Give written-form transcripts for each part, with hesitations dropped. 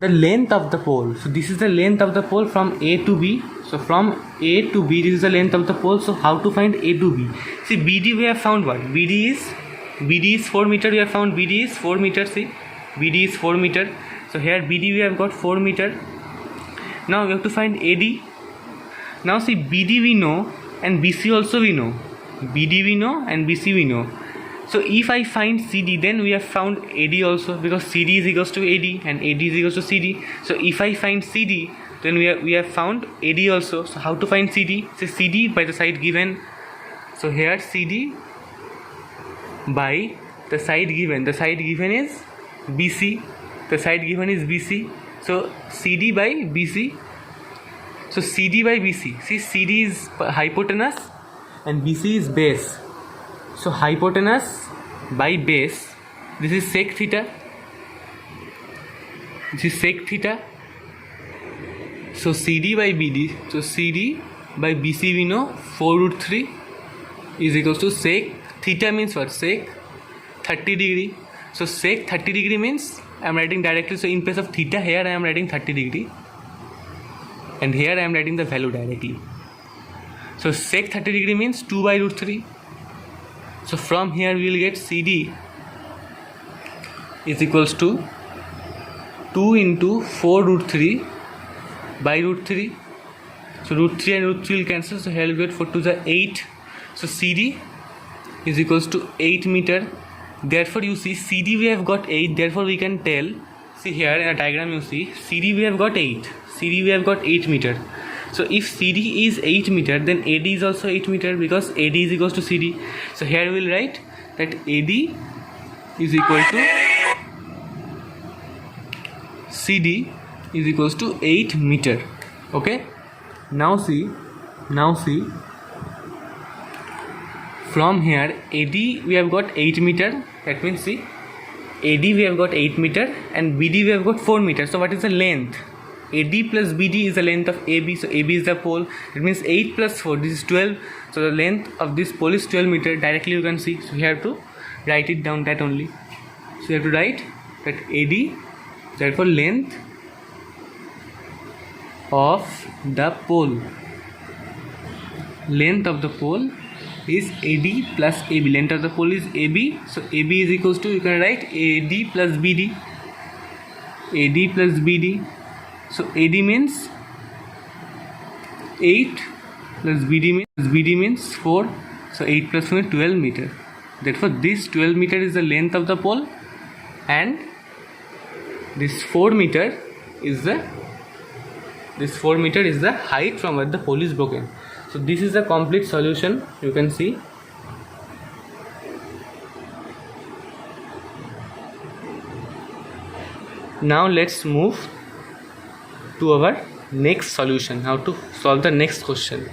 the length of the pole. So this is the length of the pole from A to B. So from A to B, this is the length of the pole. So how to find A to B? See, BD we have found what? BD is 4 meter. We have found BD is 4 meter. See, BD is 4 meter. So here BD we have got 4 meter. Now we have to find AD. Now see, BD we know and BC also we know. BD we know and BC we know. So if I find CD, then we have found AD also, because CD is equals to AD and AD is equals to CD. So if I find CD, then we have found AD also. So how to find CD? So CD by the side given. So here CD by the side given. The side given is BC. The side given is BC. So CD by BC. So CD by BC. See, CD is hypotenuse and BC is base. So hypotenuse by base, this is sec theta. This is sec theta. So CD by BD, so CD by BC we know 4 root 3 is equals to sec theta means what? Sec 30 degree. So sec 30 degree means I am writing directly. So in place of theta, here I am writing 30 degree and here I am writing the value directly. So sec 30 degree means 2 by root 3. So from here we will get CD is equals to 2 into 4 root 3 by root 3. So root 3 and root 3 will cancel. So here we will get 4 to the 8. So CD is equals to 8 meter. Therefore you see CD we have got 8. Therefore we can tell, see here in a diagram you see CD we have got 8. CD we have got 8 meter. So if CD is 8 meter, then AD is also 8 meter, because AD is equals to CD. So here we will write that AD is equal to CD is equals to 8 meter. Okay. Now see from here AD we have got 8 meter. That means see, AD we have got 8 meter and BD we have got 4 meter. So what is the length? AD plus BD is the length of AB. So AB is the pole. It means 8 plus 4, this is 12. So the length of this pole is 12 meter. Directly you can see. So you have to write it down, that only. So you have to write that AD, therefore length of the pole. Length of the pole is AD plus AB. Length of the pole is AB. So AB is equals to, you can write AD plus BD. AD plus BD. So AD means 8 plus BD means 4. So 8 plus 4 is 12 meter. Therefore this 12 meter is the length of the pole and this 4 meter is the height from where the pole is broken. So this is the complete solution, you can see. Now let's move to our next solution, how to solve the next question.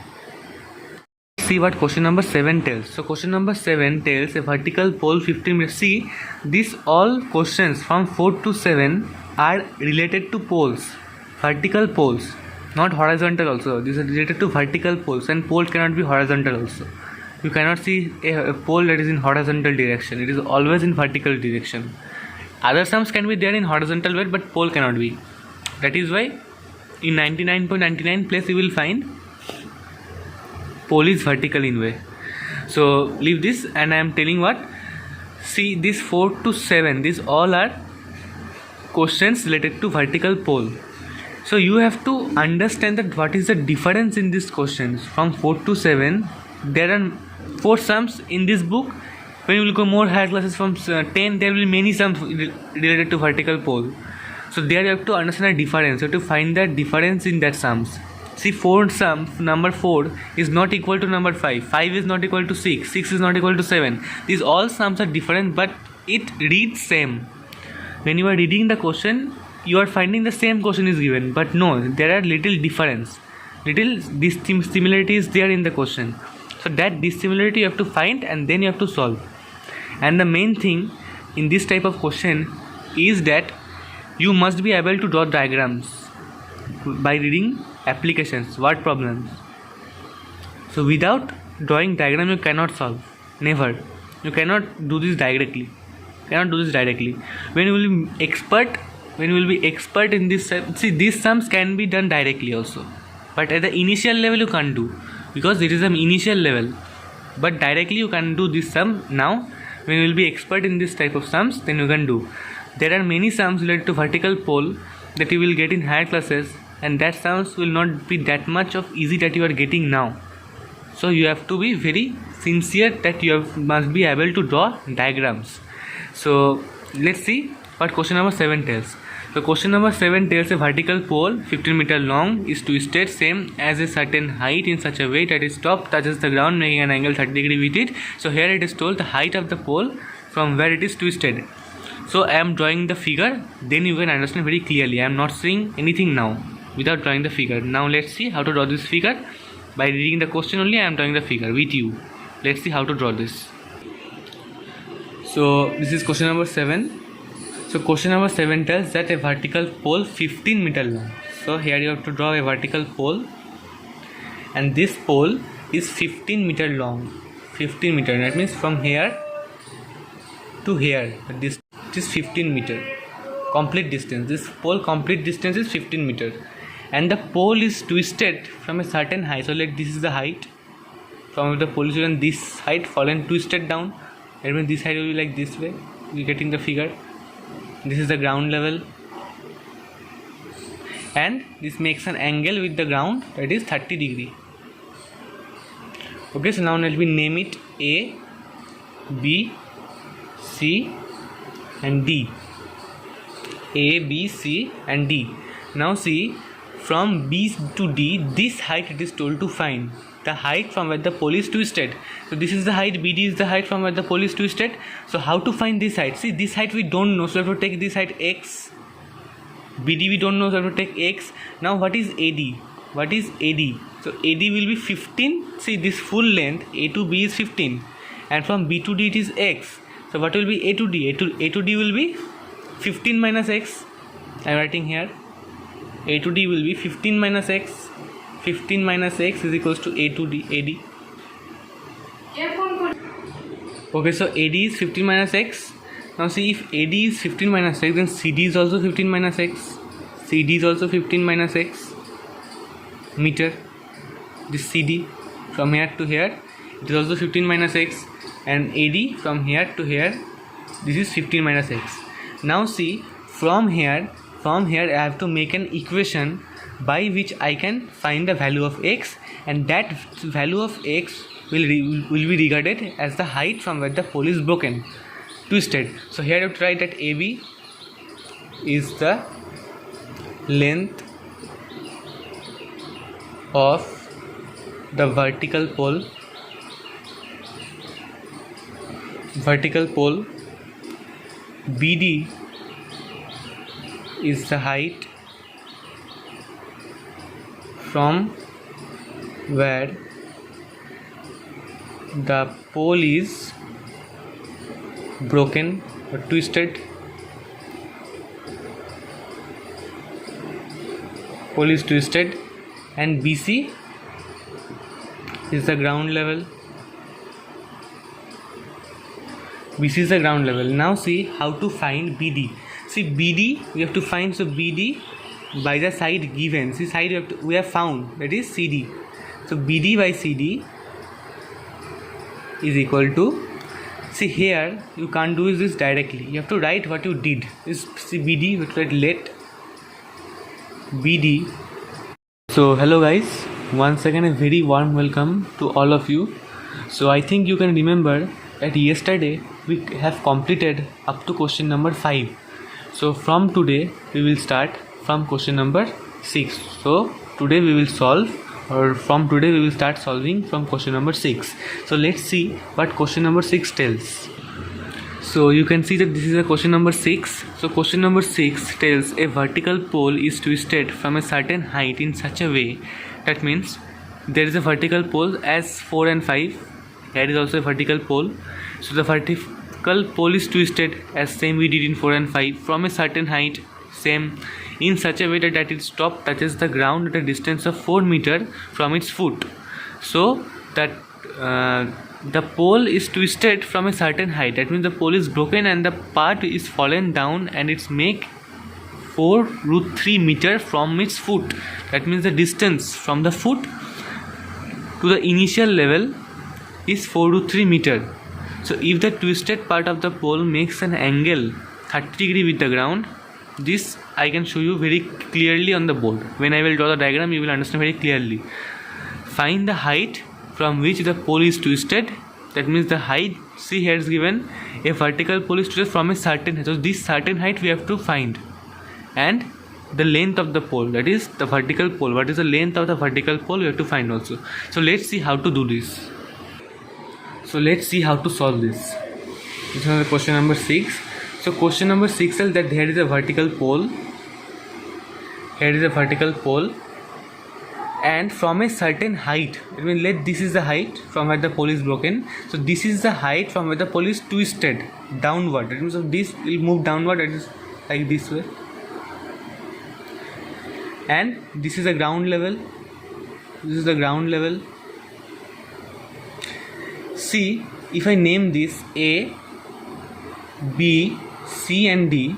See what question number 7 tells. So question number 7 tells a vertical pole 15 meters. See, these all questions from 4 to 7 are related to poles, vertical poles, not horizontal also. These are related to vertical poles, and pole cannot be horizontal also. You cannot see a pole that is in horizontal direction. It is always in vertical direction. Other sums can be there in horizontal way, but pole cannot be. That is why in 99.99 place you will find pole is vertical in way. So leave this, and I am telling what. See, this 4 to 7, these all are questions related to vertical pole. So you have to understand that what is the difference in these questions. From 4 to 7, there are 4 sums in this book. When you will go more higher classes from 10, there will be many sums related to vertical pole. So there you have to understand the difference. You have to find the difference in that sums. See, 4 sums, number 4 is not equal to number 5. 5 is not equal to 6. 6 is not equal to 7. These all sums are different, but it reads same. When you are reading the question, you are finding the same question is given, but no, there are little difference. Little dissimilarity is there in the question. So that dissimilarity you have to find and then you have to solve. And the main thing in this type of question is that you must be able to draw diagrams by reading applications, word problems. So without drawing diagram you cannot solve. Never. You cannot do this directly. When you will be expert when you will be expert in this, see, these sums can be done directly also, but at the initial level you can't do, because it is an initial level. But directly you can do this sum. Now when you will be expert in this type of sums, then you can do. There are many sums related to vertical pole that you will get in higher classes, and that sums will not be that much of easy that you are getting now. So you have to be very sincere that you must be able to draw diagrams. So let's see what question number 7 tells. So question number 7 tells a vertical pole 15 meter long is twisted same as a certain height in such a way that its top touches the ground, making an angle 30 degree with it. So here it is told the height of the pole from where it is twisted. So I am drawing the figure, then you can understand very clearly. I am not saying anything now without drawing the figure. Now let's see how to draw this figure. By reading the question only, I am drawing the figure with you. Let's see how to draw this. So this is question number 7. So question number 7 tells that a vertical pole 15 meter long. So here you have to draw a vertical pole, and this pole is 15 meter long. 15 meter, that means from here to here. This is 15 meter. Complete distance. This pole complete distance is 15 meter. And the pole is twisted from a certain height. So like this is the height. From the pole is this height fallen twisted down. That means this height will be like this way. You getting the figure. This is the ground level, and this makes an angle with the ground, that is 30 degree. Okay, so now let me name it A, B, C and D. A, B, C and D. Now see, from B to D, this height it is told to find. The height from where the pole is twisted. So this is the height, BD is the height from where the pole is twisted. So how to find this height? See, this height we don't know, so we have to take this height X. BD we don't know, so we have to take X. Now what is AD? What is AD? So AD will be 15. See, this full length A to B is 15, and from B to D it is X. So what will be A to D? A to D will be 15 minus X. I am writing here. A to D will be 15 minus X. 15 minus X is equals to A to D, AD. Okay, so AD is 15 minus X. Now see, if AD is 15 minus X, then CD is also 15 minus X. CD is also 15 minus X meter. This CD from here to here, it is also 15 minus X, and AD from here to here, this is 15 minus X. Now see, from here I have to make an equation by which I can find the value of X, and that value of X will be regarded as the height from where the pole is broken, twisted. So here I have to write that AB is the length of the vertical pole. BD is the height from where the pole is broken or twisted. Pole is twisted, and BC is the ground level. BC is the ground level. Now see how to find BD. See, BD we have to find. So BD by the side given. See, side we have found, that is CD. So BD by CD is equal to, see here you can't do this directly. You have to write what you did. This see BD, we write let BD. So hello guys, once again a very warm welcome to all of you. So I think you can remember that yesterday we have completed up to question number 5. So from today we will start from question number 6. So today we will solve, or from today we will start solving from question number 6. So let's see what question number 6 tells. So you can see that this is a question number 6. So question number 6 tells a vertical pole is twisted from a certain height in such a way, that means there is a vertical pole as 4 and 5. Here is also a vertical pole. So the vertical pole is twisted as same we did in 4 and 5 from a certain height, same, in such a way that its top touches the ground at a distance of 4 meter from its foot. So that the pole is twisted from a certain height. That means the pole is broken and the part is fallen down, and it's make 4 root 3 meter from its foot. That means the distance from the foot to the initial level is 4 root 3 meter. So if the twisted part of the pole makes an angle 30 degree with the ground, this I can show you very clearly on the board. When I will draw the diagram, you will understand very clearly. Find the height from which the pole is twisted. That means the height, see here is given a vertical pole is twisted from a certain height. So this certain height we have to find, and the length of the pole, that is the vertical pole. What is the length of the vertical pole we have to find also. So let's see how to do this. So let's see how to solve this. This is question number 6. So question number 6 is that there is a vertical pole. Here is a vertical pole, and from a certain height, I mean this is the height from where the pole is broken. So this is the height from where the pole is twisted downward. That means this will move downward, that is like this way. And this is the ground level. This is the ground level. See, if I name this A, B, C and D,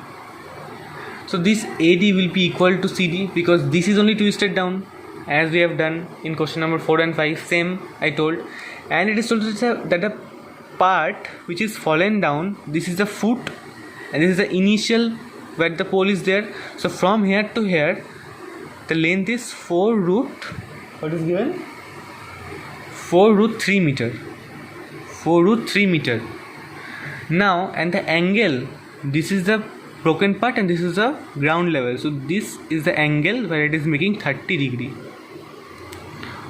so this AD will be equal to CD because this is only twisted down, as we have done in question number 4 and 5. Same I told. And it is told that the part which is fallen down, this is the foot and this is the initial where the pole is there. So from here to here, the length is 4 root, what is given? 4 root 3 meter. 4 root 3 meter. Now, and the angle, this is the broken part and this is the ground level. So this is the angle where it is making 30 degree.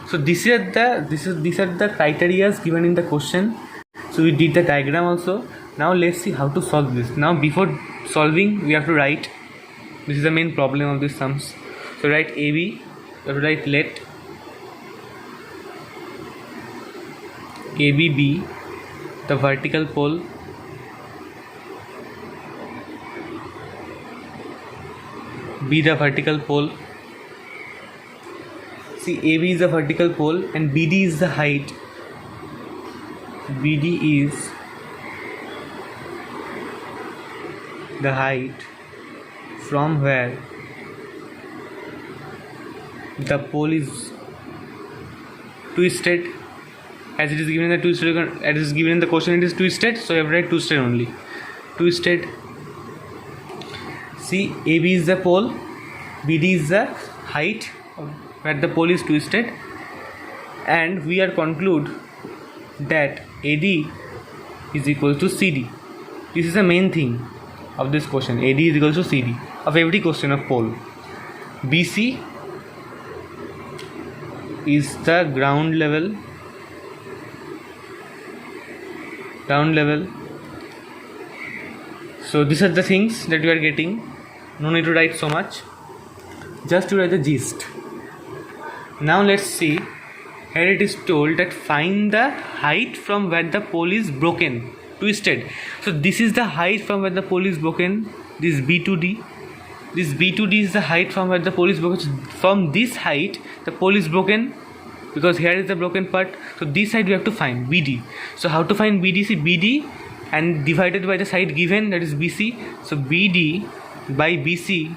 So these are the criteria given in the question. So we did the diagram also. Now let's see how to solve this. Now before solving, we have to write. This is the main problem of these sums. So write AB. You have to write let AB be the vertical pole be the vertical pole. See, AB is the vertical pole and BD is the height. BD is the height from where the pole is twisted. As it is given in the twisted, as it is given in the question, it is twisted. So you have to write twisted only. Twisted. See, AB is the pole, BD is the height where the pole is twisted, and we are conclude that AD is equal to CD. This is the main thing of this question. AD is equal to CD of every question of pole. BC is the ground level. So these are the things that you are getting. No need to write so much, just to write the gist. Now let's see. Here it is told that find the height from where the pole is broken, twisted. So this is the height from where the pole is broken. This B to D. This B to D is the height from where the pole is broken. So from this height, the pole is broken, because here is the broken part. So this side we have to find BD. So how to find BD? See, BD and divided by the side given, that is BC. So BD by BC,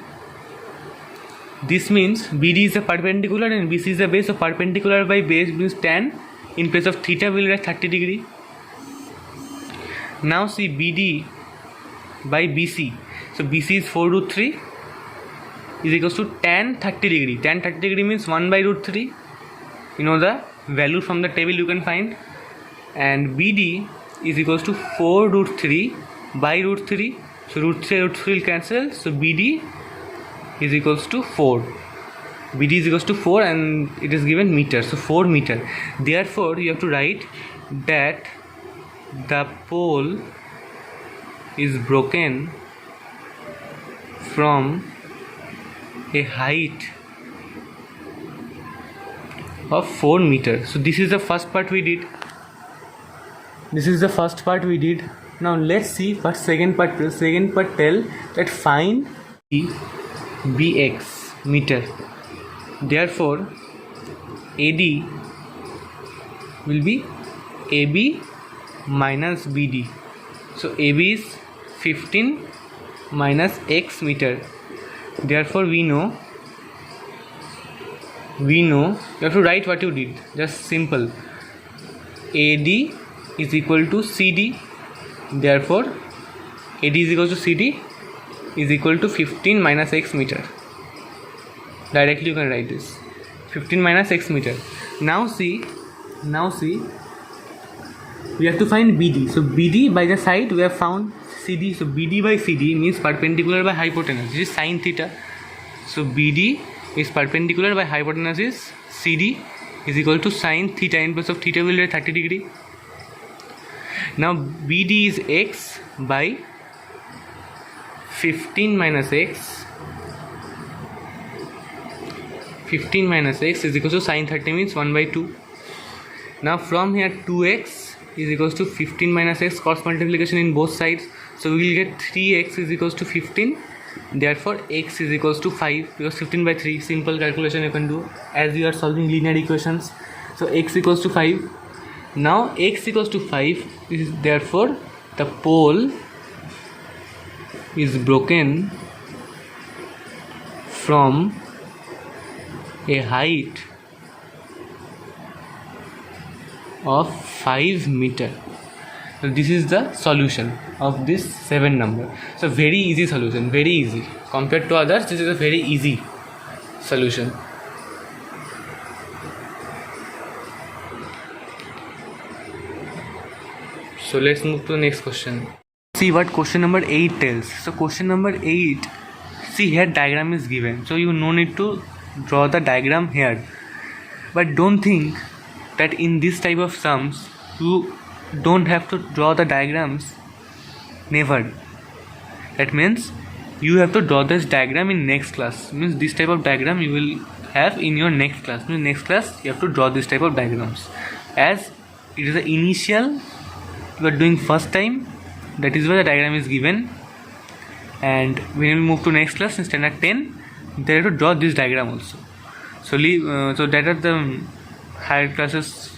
this means BD is the perpendicular and BC is the base. So perpendicular by base means tan. In place of theta we will write 30 degree. Now see, BD by BC. So BC is 4 root 3 is equals to tan 30 degree. Tan 30 degree means 1 by root 3. You know the value from the table you can find. And BD is equals to 4 root 3 by root 3. So root 3 will cancel. So BD is equals to 4. BD is equals to 4 and it is given meter. So 4 meter. Therefore you have to write that the pole is broken from a height of 4 meters. So this is the first part we did. Now let's see what second part tells. Second part tell that find BX meter. Therefore AD will be AB minus BD. So AB is 15 minus X meter. Therefore we know you have to write what you did, just simple. AD is equal to CD, therefore AD is equal to CD is equal to 15 minus x meter. Directly you can write this 15 minus x meter. Now see we have to find BD. So BD by the side we have found CD. So BD by CD means perpendicular by hypotenuse. This is sin theta. So BD is perpendicular by hypotenuse is CD is equal to sin theta. Inverse of theta will be 30 degree. Now BD is x by 15 minus x. 15 minus x is equal to sin 30 means 1 by 2. Now from here 2x is equals to 15 minus x, cross multiplication in both sides. So we will get 3x is equals to 15. Therefore x is equals to 5 because 15 by 3. Simple calculation you can do as you are solving linear equations. So x equals to 5. Now x equals to 5 is therefore the pole is broken from a height of 5 meter. So this is the solution of this 7 number. So very easy solution, very easy compared to others. This is a very easy solution. So let's move to the next question. See what question number 8 tells. So question number 8, see here diagram is given, so you no need to draw the diagram here, but don't think that in this type of sums you don't have to draw the diagrams. Never. That means you have to draw this diagram in next class. Means this type of diagram you will have in your next class. Means next class you have to draw this type of diagrams, as it is the initial you are doing first time. That is why the diagram is given, and when we move to next class in standard 10 they have to draw this diagram also. So so that are the higher classes.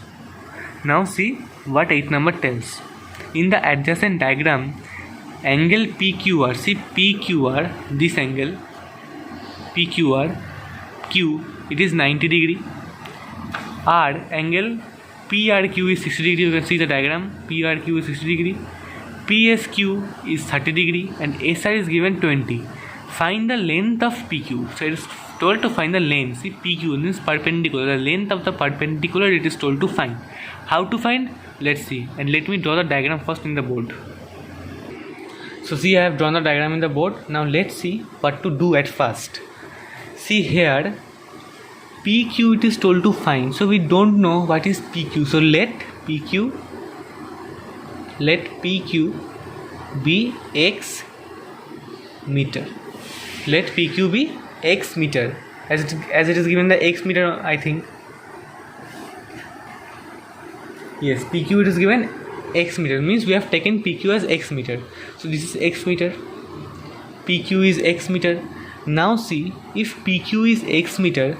Now see what 8 number tells. In the adjacent diagram, angle PQR, see PQR, this angle PQR, Q, it is 90 degree. R, angle PRQ is 60 degree. You can see the diagram, PRQ is 60 degree. PSQ is 30 degree and SR is given 20. Find the length of PQ. So it is told to find the length. See PQ means perpendicular. The length of the perpendicular it is told to find. How to find? Let's see. And let me draw the diagram first in the board. So see, I have drawn the diagram in the board. Now let's see what to do at first. See here, PQ it is told to find. So we don't know what is PQ. So let PQ be x meter. Let PQ be x meter, as it is given the x meter, I think. Yes, PQ it is given x meter, means we have taken PQ as x meter. So this is x meter, PQ is x meter. Now see, if PQ is x meter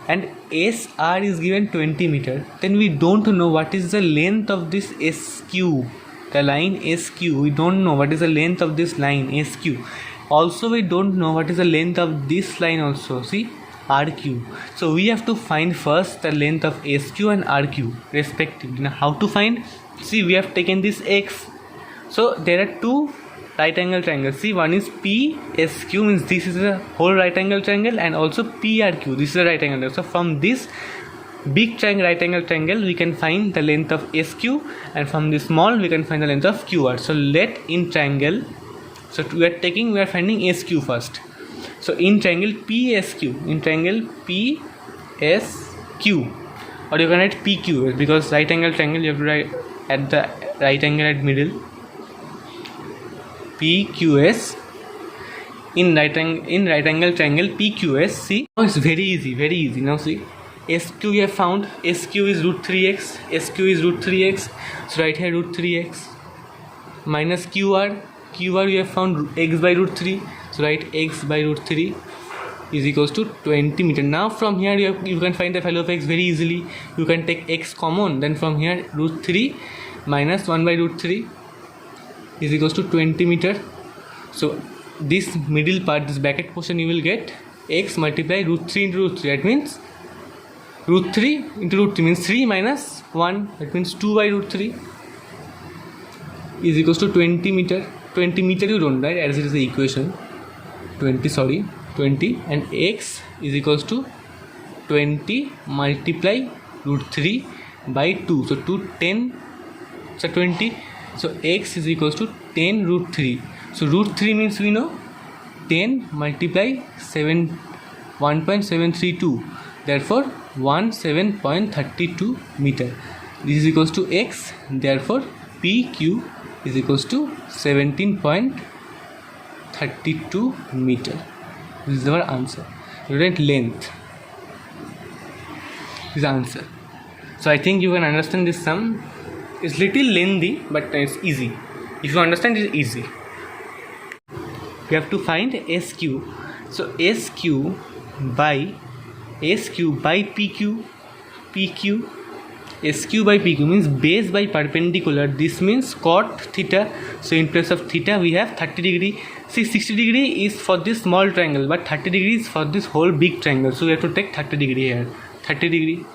and SR is given 20 meter, then we don't know what is the length of this SQ, the line SQ. We don't know what is the length of this line SQ. Also we don't know what is the length of this line also, see RQ. So we have to find first the length of SQ and RQ respectively. Now how to find? See, we have taken this x. So there are two right angle triangles. See, one is PSQ, means this is a whole right angle triangle, and also PRQ, this is a right angle triangle. So from this big triangle, right angle triangle, we can find the length of SQ, and from this small we can find the length of QR. So let in triangle, so we are finding SQ first. So in triangle PSQ, or you can write PQ, because right angle triangle you have to write at the right angle at middle. PQS, in right angle triangle PQS. See, now it's very easy. Now see, SQ we have found, SQ is root 3x, so right here root 3x minus QR we have found x by root 3, so write x by root 3 is equals to 20 meter. Now from here you can find the value of x very easily. You can take x common, then from here root 3 minus 1 by root 3 is equals to 20 meter. So this middle part, this bracket portion, you will get x multiply root 3 into root 3. That means root 3 into root 3 means 3 minus 1. That means 2 by root 3 is equals to 20 meter. 20 meter you don't write as it is the equation. 20 and x is equals to 20 multiply root 3 by 2. So 20. So x is equals to 10 root 3. So root 3 means we know 10 multiply 1.732. Therefore 17.32 meter. This is equals to x. Therefore PQ is equals to 17.32 meter. This is our answer. Student length is answer. So I think you can understand this sum. It's little lengthy, but it's easy. If you understand, it's easy. You have to find SQ. So SQ by PQ. SQ by PQ means base by perpendicular. This means cot theta. So in place of theta we have 30 degree. See, 60 degree is for this small triangle, but 30 degree is for this whole big triangle. So we have to take 30 degree here. 30 degree.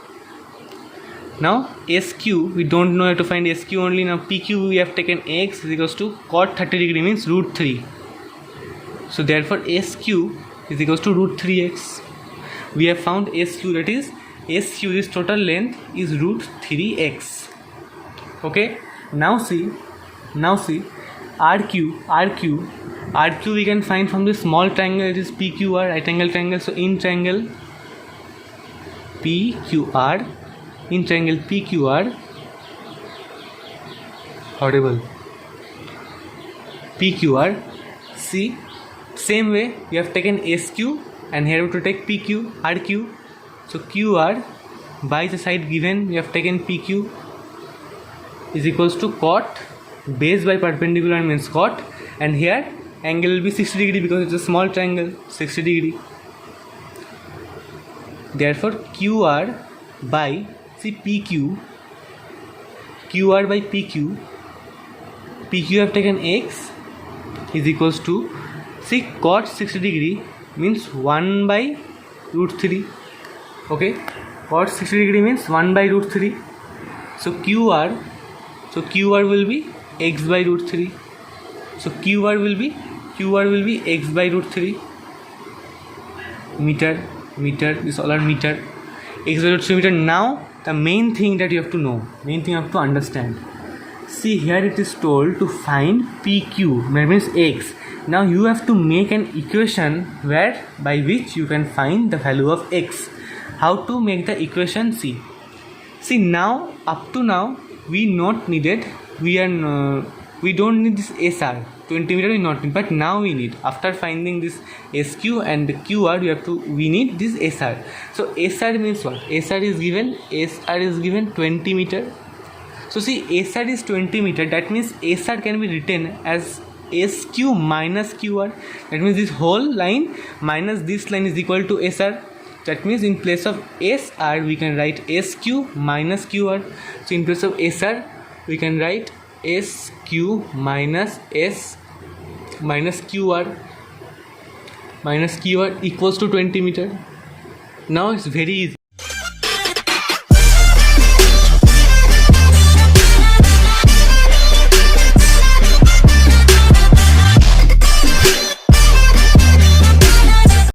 Now SQ, we don't know how to find SQ only. Now PQ we have taken x is equals to cot 30 degree means root 3. So therefore SQ is equals to root 3x. We have found SQ, that is SQ, this total length is root 3x. Okay. Now see RQ we can find from this small triangle. It is PQR, right angle triangle. So in triangle PQR, audible, PQR. See, same way we have taken SQ and here we have to take PQ, RQ. So QR by the side given we have taken PQ is equals to cot, base by perpendicular means cot, and here angle will be 60 degree because it's a small triangle, 60 degree. Therefore QR by PQ by PQ have taken x is equals to, see, cot 60 degree means 1 by root 3. Okay, cot 60 degree means 1 by root 3. So QR will be x by root 3. So QR will be x by root 3. Meter, this all are meter. X by root 3 meter. Now the main thing that you have to know, main thing you have to understand. See, here it is told to find PQ, that means x. Now you have to make an equation where by which you can find the value of x. How to make the equation? See now, up to now we don't need this SR 20 meter, we not need, but now we need, after finding this SQ and QR we need this SR. So SR means what? SR is given 20 meter. So see, SR is 20 meter, that means SR can be written as SQ minus QR. That means this whole line minus this line is equal to SR. That means in place of SR we can write SQ minus QR. So in place of SR we can write SQ minus QR equals to 20 meter. Now it's very easy.